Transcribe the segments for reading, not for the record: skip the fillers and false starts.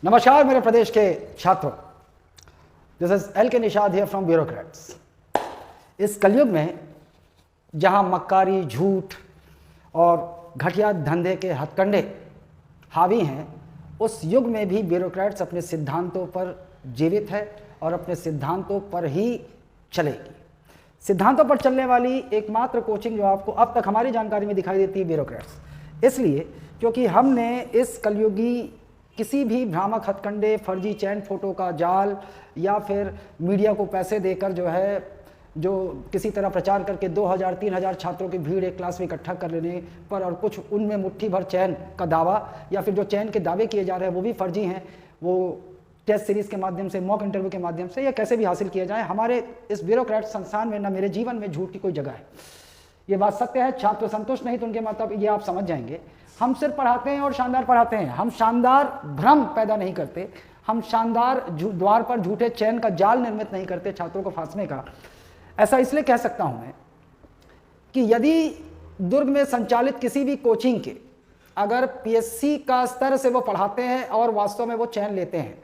नमस्कार मेरे प्रदेश के छात्रों, दिस इज एल के निषाद हियर फ्रॉम ब्यूरोक्रेट्स। इस कलयुग में जहां मक्कारी, झूठ और घटिया धंधे के हथकंडे हावी हैं, उस युग में भी ब्यूरोक्रेट्स अपने सिद्धांतों पर जीवित है और अपने सिद्धांतों पर ही चलेगी। सिद्धांतों पर चलने वाली एकमात्र कोचिंग जो आपको अब तक हमारी जानकारी में दिखाई देती है ब्यूरोक्रेट्स, इसलिए क्योंकि हमने इस कलयुगी किसी भी भ्रामक हथकंडे, फर्जी चैन फोटो का जाल या फिर मीडिया को पैसे देकर जो किसी तरह प्रचार करके 2000-3000 छात्रों की भीड़ एक क्लास में इकट्ठा कर लेने पर और कुछ उनमें मुट्ठी भर चैन का दावा या फिर जो चैन के दावे किए जा रहे हैं वो भी फर्जी हैं, वो टेस्ट सीरीज के माध्यम से, मॉक इंटरव्यू के माध्यम से या कैसे भी हासिल किया जाए, हमारे इस ब्यूरोक्रेट संस्थान में, ना मेरे जीवन में झूठ की कोई जगह है। ये बात सत्य है। छात्र संतुष्ट नहीं तो उनके मतलब ये आप समझ जाएंगे। हम सिर्फ पढ़ाते हैं और शानदार पढ़ाते हैं। हम शानदार भ्रम पैदा नहीं करते, हम शानदार द्वार पर झूठे चैन का जाल निर्मित नहीं करते छात्रों को फांसने का। ऐसा इसलिए कह सकता हूं मैं कि यदि दुर्ग में संचालित किसी भी कोचिंग के अगर पीएससी का स्तर से वो पढ़ाते हैं और वास्तव में वो चैन लेते हैं,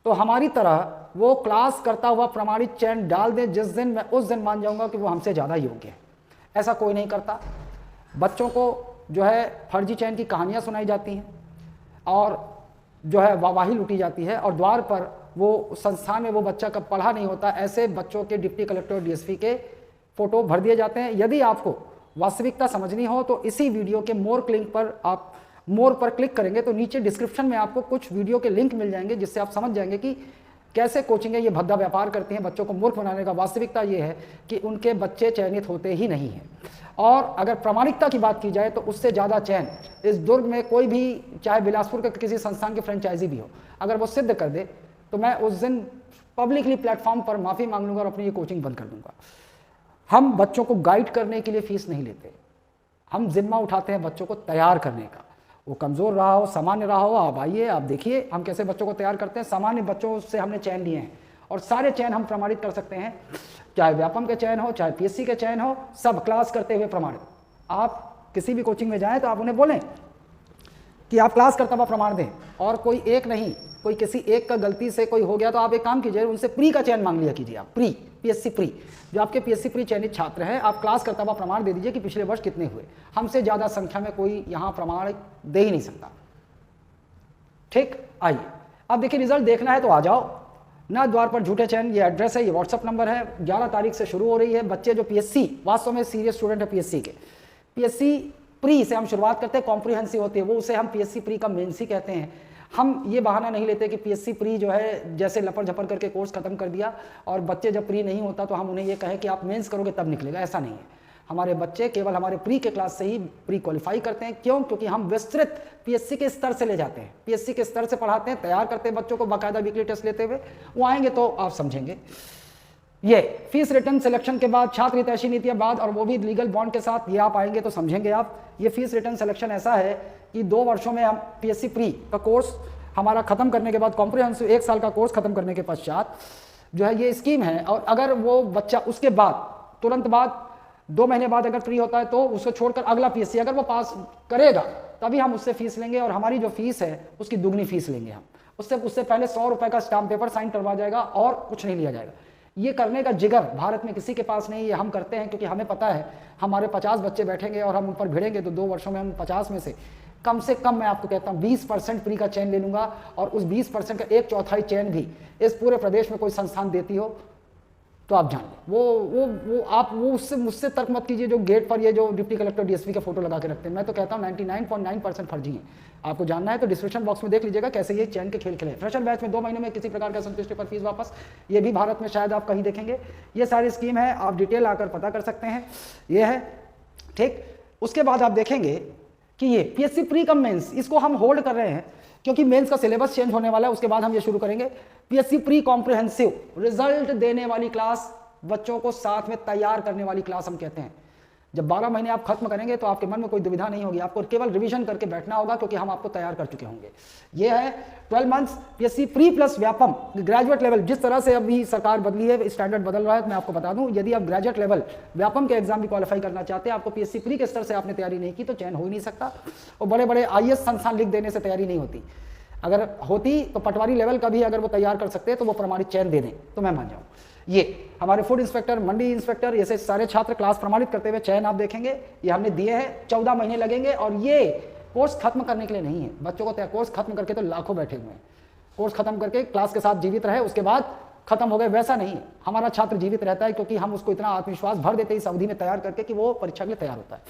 तो हमारी तरह वो क्लास करता हुआ प्रमाणित चैन डाल दें जिस दिन, मैं उस दिन मान जाऊंगा कि वो हमसे ज़्यादा योग्य है। ऐसा कोई नहीं करता। बच्चों को जो है फर्जी चैन की कहानियाँ सुनाई जाती हैं और जो है वाहवाही लूटी जाती है और द्वार पर वो संस्थान में वो बच्चा कब पढ़ा नहीं होता, ऐसे बच्चों के डिप्टी कलेक्टर और डीएसपी के फोटो भर दिए जाते हैं। यदि आपको वास्तविकता समझनी हो तो इसी वीडियो के मोर पर क्लिक करेंगे तो नीचे डिस्क्रिप्शन में आपको कुछ वीडियो के लिंक मिल जाएंगे, जिससे आप समझ जाएंगे कि कैसे कोचिंगें ये भद्दा व्यापार करती हैं बच्चों को मूर्ख बनाने का। वास्तविकता ये है कि उनके बच्चे चयनित होते ही नहीं हैं। और अगर प्रामाणिकता की बात की जाए तो उससे ज़्यादा चयन इस दुर्ग में कोई भी, चाहे बिलासपुर के किसी संस्थान की फ्रेंचाइजी भी हो, अगर वो सिद्ध कर दे तो मैं उस दिन पब्लिकली प्लेटफॉर्म पर माफ़ी मांग लूँगा और अपनी ये कोचिंग बंद कर दूँगा। हम बच्चों को गाइड करने के लिए फीस नहीं लेते, हम जिम्मा उठाते हैं बच्चों को तैयार करने का। वो कमज़ोर रहा हो, सामान्य रहा हो, आप आइए, आप देखिए हम कैसे बच्चों को तैयार करते हैं। सामान्य बच्चों से हमने चयन लिए हैं और सारे चयन हम प्रमाणित कर सकते हैं, चाहे व्यापम के चयन हो, चाहे पीएससी के चयन हो, सब क्लास करते हुए प्रमाणित। आप किसी भी कोचिंग में जाएं तो आप उन्हें बोलें कि आप क्लास करता हुआ प्रमाण दें, और कोई एक नहीं, कोई किसी एक का गलती से कोई हो गया तो आप एक काम कीजिए, उनसे प्री का चयन मांग लिया कीजिए। आप पीएससी प्री, जो आपके पीएससी प्री चयनित छात्र हैं, आप क्लास करता हुआ प्रमाण दे दीजिए कि पिछले वर्ष कितने हुए। हमसे ज़्यादा संख्या में कोई यहाँ प्रमाण दे ही नहीं सकता। ठीक, आइए अब देखिए, रिजल्ट देखना है तो आ जाओ ना। द्वार पर झूठे चयन, ये एड्रेस है, ये व्हाट्सअप नंबर है। 11 तारीख से शुरू हो रही है। बच्चे जो पीएससी, वास्तव में सीरियस स्टूडेंट है पीएससी के, पीएससी प्री से हम शुरुआत करते हैं, कॉम्प्रिहेंसिव होती है वो, उसे हम पीएससी प्री का मेंस ही कहते हैं। हम ये बहाना नहीं लेते कि पीएससी प्री जो है जैसे लपड़ झपड़ करके कोर्स खत्म कर दिया और बच्चे जब प्री नहीं होता तो हम उन्हें ये कहें कि आप मेंस करोगे तब निकलेगा। ऐसा नहीं है। हमारे बच्चे केवल हमारे प्री के क्लास से ही प्री क्वालिफाई करते हैं। क्यों? क्योंकि हम विस्तृत पीएससी के स्तर से ले जाते हैं, पीएससी के स्तर से पढ़ाते हैं, तैयार करते हैं बच्चों को बाकायदा वीकली टेस्ट लेते हुए। वो आएंगे तो आप समझेंगे। ये फीस रिटर्न सिलेक्शन के बाद, छात्र हितैषी नीतियां बाद, और वो भी लीगल बॉन्ड के साथ, ये आप आएंगे तो समझेंगे आप। ये फीस रिटर्न सिलेक्शन ऐसा है कि 2 वर्षों में हम पीएससी प्री का कोर्स हमारा खत्म करने के बाद, कॉम्प्रिहेंसिव 1 साल का कोर्स खत्म करने के पश्चात जो है ये स्कीम है। और अगर वो बच्चा उसके बाद तुरंत बाद 2 महीने बाद अगर प्री होता है तो उसको छोड़कर अगला पीएससी अगर वो पास करेगा तभी हम उससे फीस लेंगे, और हमारी जो फीस है उसकी दुगनी फीस लेंगे हम। उससे पहले 100 रुपए का स्टाम्प पेपर साइन करवा जाएगा और कुछ नहीं लिया जाएगा। ये करने का जिगर भारत में किसी के पास नहीं। ये हम करते हैं क्योंकि हमें पता है हमारे 50 बच्चे बैठेंगे और हम उन पर भिड़ेंगे तो 2 वर्षों में हम 50 में से कम मैं आपको कहता हूँ 20% प्री का चयन ले लूंगा। और उस 20% का 1/4 चयन भी इस पूरे प्रदेश में कोई संस्थान देती हो तो आप जान लें। वो उससे मुझसे तर्क मत कीजिए जो गेट पर ये जो डिप्टी कलेक्टर डीएसपी के फोटो लगा के रखते हैं। मैं तो कहता हूँ 99.9% फर्जी हैं। आपको जानना है तो डिस्क्रिप्शन बॉक्स में देख लीजिएगा कैसे ये चयन के खेल खेले। फ्रेशर बैच में 2 महीने में किसी प्रकार का संतुष्टि पर फीस वापस, ये भी भारत में शायद आप कहीं देखेंगे। ये सारी स्कीम है, आप डिटेल आकर पता कर सकते हैं। ये है ठीक। उसके बाद आप देखेंगे कि ये पीएससी प्री कम मेंस, इसको हम होल्ड कर रहे हैं क्योंकि मेंस का सिलेबस चेंज होने वाला है। उसके बाद हम ये शुरू करेंगे पीएससी प्री कॉम्प्रिहेंसिव, रिजल्ट देने वाली क्लास, बच्चों को साथ में तैयार करने वाली क्लास हम कहते हैं। जब 12 महीने आप खत्म करेंगे तो आपके मन में कोई दुविधा नहीं होगी, आपको केवल रिवीजन करके बैठना होगा क्योंकि हम आपको तैयार कर चुके होंगे। ये है 12 months PSC pre plus Vyapam graduate level. जिस तरह से अभी सरकार बदली है, स्टैंडर्ड बदल रहा है, मैं आपको बता दूं, यदि आप ग्रेजुएट लेवल व्यापम के एग्जाम भी क्वालिफाई करना चाहते हैं, आपको पीएससी प्री के स्तर से आपने तैयारी नहीं की तो चयन हो ही नहीं सकता। और बड़े बड़े आईएएस संस्थान लिख देने से तैयारी नहीं होती। अगर होती तो पटवारी लेवल का भी अगर वो तैयार कर सकते हैं तो वो प्रमाणित चयन दे दें तो मैं मान जाऊँ। ये हमारे फूड इंस्पेक्टर, मंडी इंस्पेक्टर, ऐसे सारे छात्र क्लास प्रमाणित करते हुए चयन आप देखेंगे, ये हमने दिए हैं। 14 महीने लगेंगे और ये कोर्स खत्म करने के लिए नहीं है बच्चों को। कोर्स खत्म करके तो लाखों बैठे हुए हैं, कोर्स खत्म करके क्लास के साथ जीवित रहे उसके बाद खत्म हो गए, वैसा नहीं है। हमारा छात्र जीवित रहता है क्योंकि हम उसको इतना आत्मविश्वास भर देते हैं इस अवधि में तैयार करके कि वो परीक्षा के लिए तैयार होता है।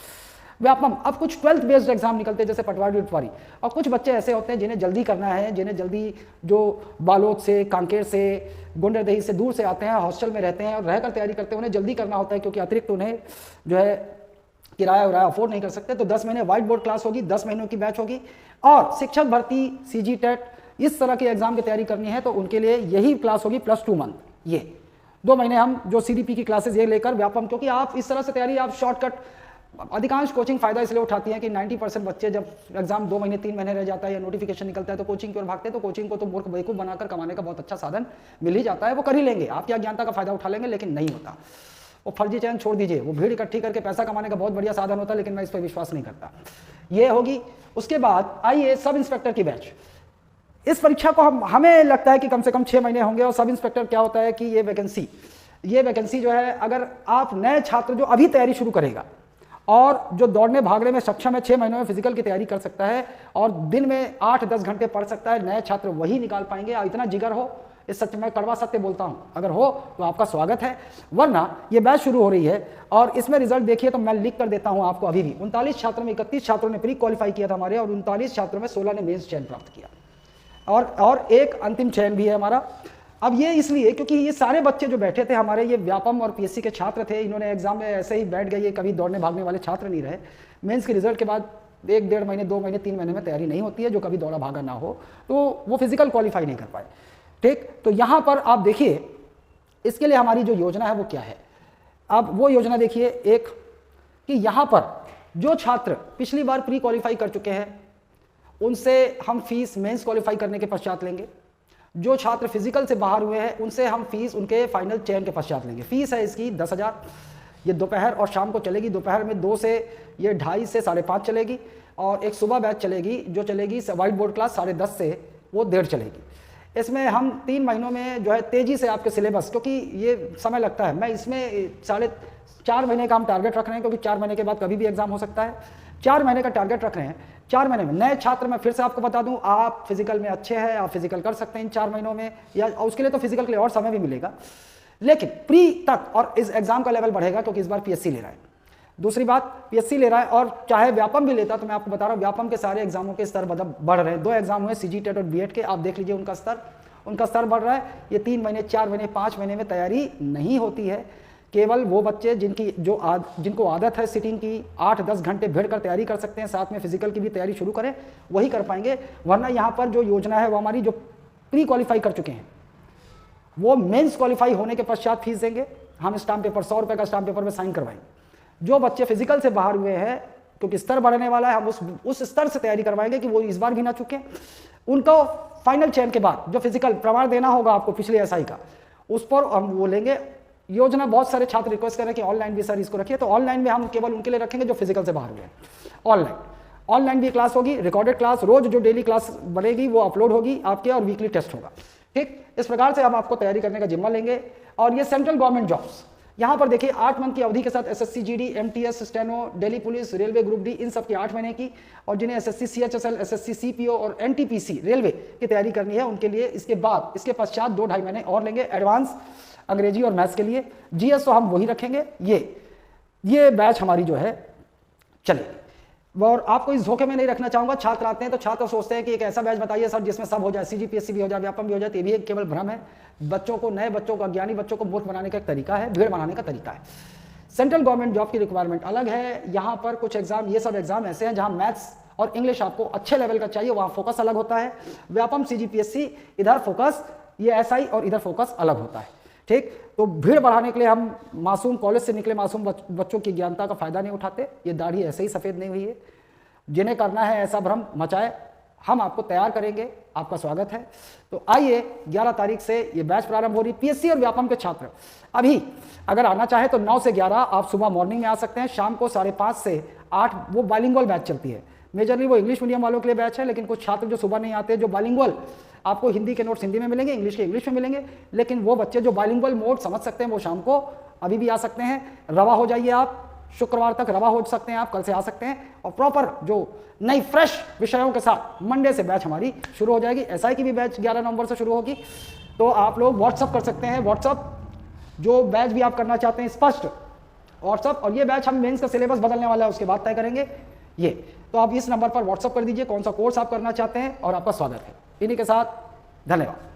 व्यापम, अब कुछ 12th बेस्ड एग्जाम निकलते हैं जैसे पटवारी उटवारी, और कुछ बच्चे ऐसे होते हैं जिन्हें जल्दी करना है, जिन्हें जल्दी, जो बालोद से, कांकेर से, गुंडरदेही से दूर से आते हैं, हॉस्टल में रहते हैं और रहकर तैयारी करते हैं, उन्हें जल्दी करना होता है क्योंकि अतिरिक्त उन्हें जो है किराया उराया अफोर्ड नहीं कर सकते। तो 10 महीने व्हाइट बोर्ड क्लास होगी, 10 महीनों की बैच होगी। और शिक्षक भर्ती, सीजी टेट, इस तरह के एग्जाम की तैयारी करनी है तो उनके लिए यही क्लास होगी +2 मंथ। ये 2 महीने हम जो CDP की क्लासेस ये लेकर व्यापम, क्योंकि आप इस तरह से तैयारी, आप शॉर्टकट, अधिकांश कोचिंग फायदा इसलिए उठाती है कि 90% बच्चे जब एग्जाम 2 महीने 3 महीने रह जाता है या नोटिफिकेशन निकलता है तो कोचिंग की ओर भागते हैं। तो कोचिंग को तो मूर्ख बेवकूफ बनाकर कमाने का बहुत अच्छा साधन मिल ही जाता है, वो कर ही लेंगे, आपकी अज्ञानता का फायदा उठा लेंगे, लेकिन नहीं होता। वो फर्जी चयन छोड़ दीजिए, वो भीड़ इकट्ठी करके पैसा कमाने का बहुत बढ़िया साधन होता है, लेकिन मैं इस पर विश्वास नहीं करता। ये होगी। उसके बाद आइए सब इंस्पेक्टर की बैच। इस परीक्षा को हमें लगता है कि कम से कम 6 महीने होंगे। और सब इंस्पेक्टर क्या होता है कि ये वैकेंसी जो है, अगर आप नए छात्र जो अभी तैयारी शुरू करेगा और जो दौड़ने भागने में सक्षम है, 6 महीनों में फिजिकल की तैयारी कर सकता है और दिन में 8-10 घंटे पढ़ सकता है, नए छात्र वही निकाल पाएंगे। इतना जिगर हो, इस सच में कड़वा सत्य बोलता हूं, अगर हो तो आपका स्वागत है, वरना ये बैच शुरू हो रही है। और इसमें रिजल्ट देखिए तो मैं लिख कर देता हूं आपको अभी भी। 39 छात्रों में 31 छात्रों ने प्री क्वालिफाई किया था हमारे, और 39 छात्रों में 16 ने मेंस चयन प्राप्त किया, और एक अंतिम चयन भी है हमारा। अब ये इसलिए क्योंकि ये सारे बच्चे जो बैठे थे हमारे, ये व्यापम और PSC के छात्र थे। इन्होंने एग्जाम में ऐसे ही बैठ गए, ये कभी दौड़ने भागने वाले छात्र नहीं रहे। मेंस के रिजल्ट के बाद 1-1.5 महीने, 2 महीने, 3 महीने में तैयारी नहीं होती है। जो कभी दौड़ा भागा ना हो तो वो फिजिकल क्वालिफाई नहीं कर पाए। ठीक, तो यहाँ पर आप देखिए इसके लिए हमारी जो योजना है वो क्या है। अब वो योजना देखिए, एक कि यहाँ पर जो छात्र पिछली बार प्री क्वालिफाई कर चुके हैं उनसे हम फीस मेंस क्वालिफाई करने के पश्चात लेंगे। जो छात्र फिजिकल से बाहर हुए हैं उनसे हम फीस उनके फाइनल चयन के पश्चात लेंगे। फीस है इसकी 10,000। ये दोपहर और शाम को चलेगी। दोपहर में 2 से ये 2:30 से 5:30 चलेगी, और एक सुबह बैच चलेगी जो चलेगी व्हाइट बोर्ड क्लास 10:30 से वो 1:30 चलेगी। इसमें हम 3 महीनों में जो है तेजी से आपके सिलेबस, क्योंकि ये समय लगता है, मैं इसमें 4.5 महीने का हम टारगेट रख रहे हैं, क्योंकि 4 महीने के बाद कभी भी एग्जाम हो सकता है। 4 महीने का टारगेट रख रहे हैं। 4 महीने में नए छात्र, मैं फिर से आपको बता दूं, आप फिजिकल में अच्छे हैं, आप फिजिकल कर सकते हैं इन 4 महीनों में, या उसके लिए तो फिजिकल के लिए और समय भी मिलेगा, लेकिन प्री तक और इस एग्जाम का लेवल बढ़ेगा क्योंकि इस बार PSC ले रहा है। दूसरी बात, PSC ले रहा है, और चाहे व्यापम भी लेता तो मैं आपको बता रहा हूँ व्यापम के सारे एग्जामों के स्तर बढ़ रहे हैं। 2 एग्जाम हुए CG टेट और BED के, आप देख लीजिए उनका स्तर बढ़ रहा है। ये 3 महीने, 4 महीने, 5 महीने में तैयारी नहीं होती है। केवल वो बच्चे जिनको आदत है सिटिंग की, 8-10 घंटे भिड़ कर तैयारी कर सकते हैं, साथ में फिजिकल की भी तैयारी शुरू करें, वही कर पाएंगे। वरना यहाँ पर जो योजना है वो हमारी, जो प्री क्वालिफाई कर चुके हैं वो मेंस क्वालिफाई होने के पश्चात फीस देंगे। हम स्टाम्प पेपर 100 रुपये का स्टाम्प पेपर में साइन करवाएंगे। जो बच्चे फिजिकल से बाहर हुए हैं, क्योंकि स्तर बढ़ने वाला है, हम उस स्तर से तैयारी करवाएंगे कि वो इस बार भी ना चुके। उनको फाइनल चयन के बाद जो फिजिकल प्रमाण देना होगा आपको पिछले SI का, उस पर हम वो लेंगे। योजना बहुत सारे छात्र रिक्वेस्ट कर रहे हैं कि ऑनलाइन भी सर इसको रखिए, तो ऑनलाइन में हम केवल उनके लिए रखेंगे जो फिजिकल से बाहर हुए हैं। ऑनलाइन भी क्लास होगी, रिकॉर्डेड क्लास, रोज जो डेली क्लास बनेगी वो अपलोड होगी आपके, और वीकली टेस्ट होगा। ठीक, इस प्रकार से हम आपको तैयारी करने का जिम्मा लेंगे। और ये सेंट्रल गवर्नमेंट जॉब्स, यहाँ पर देखिए 8 मंथ की अवधि के साथ SSC GD, MTS, steno, Delhi police, railway group D, इन सब की 8 महीने की, और जिन्हें SSC CHSL, SSC CPO और NTPC रेलवे की तैयारी करनी है उनके लिए इसके पश्चात 2-2.5 महीने और लेंगे एडवांस अंग्रेजी और मैथ्स के लिए। GS तो हम वही रखेंगे। ये बैच हमारी जो है चलेगी। और आपको इस धोखे में नहीं रखना चाहूंगा। छात्र आते हैं तो छात्र सोचते हैं कि एक ऐसा बैच बताइए सर जिसमें सब हो जाए, CG PSC भी हो जाए, व्यापम भी हो जाए। ये भी एक केवल भ्रम है। बच्चों को, नए बच्चों को, अज्ञानी बच्चों को मूर्ख बनाने का एक तरीका है, भीड़ बनाने का तरीका है। सेंट्रल गवर्नमेंट जॉब की रिक्वायरमेंट अलग है। यहाँ पर कुछ एग्जाम, ये सब एग्जाम ऐसे हैं जहाँ मैथ्स और इंग्लिश आपको अच्छे लेवल का चाहिए, वहाँ फोकस अलग होता है। व्यापम CG PSC इधर फोकस, ये SI और इधर फोकस अलग होता है। ठीक, तो भीड़ बढ़ाने के लिए हम मासूम कॉलेज से निकले मासूम बच्चों की ज्ञानता का फायदा नहीं उठाते। ये दाढ़ी ऐसे ही सफ़ेद नहीं हुई है। जिन्हें करना है ऐसा भ्रम मचाए, हम आपको तैयार करेंगे, आपका स्वागत है। तो आइए 11 तारीख से ये बैच प्रारंभ हो रही। PSC और व्यापम के छात्र अभी अगर आना चाहे तो 9 से 11 आप सुबह मॉर्निंग में आ सकते हैं। शाम को 5:30 से 8 वो बाइलिंगुअल बैच चलती है। मेजरली वो इंग्लिश मीडियम वालों के लिए बैच है, लेकिन कुछ छात्र जो सुबह नहीं आते, जो बाइलिंगुअल, आपको हिंदी के नोट्स हिंदी में मिलेंगे, इंग्लिश के इंग्लिश में मिलेंगे, लेकिन वो बच्चे जो बाइलिंगुअल मोड समझ सकते हैं वो शाम को अभी भी आ सकते हैं। रवा हो जाइए आप, शुक्रवार तक रवा हो सकते हैं आप, कल से आ सकते हैं, और प्रॉपर जो नई फ्रेश विषयों के साथ मंडे से बैच हमारी शुरू हो जाएगी। एसआई की भी बैच 11 नवंबर से शुरू होगी। तो आप लोग व्हाट्सअप कर सकते हैं, व्हाट्सअप जो बैच भी आप करना चाहते हैं स्पष्ट व्हाट्सअप, और ये बैच हम मेंस का सिलेबस बदलने वाला है उसके बाद तय करेंगे ये। तो आप इस नंबर पर व्हाट्सअप कर दीजिए कौन सा कोर्स आप करना चाहते हैं, और आपका स्वागत है। इन्हीं के साथ धन्यवाद।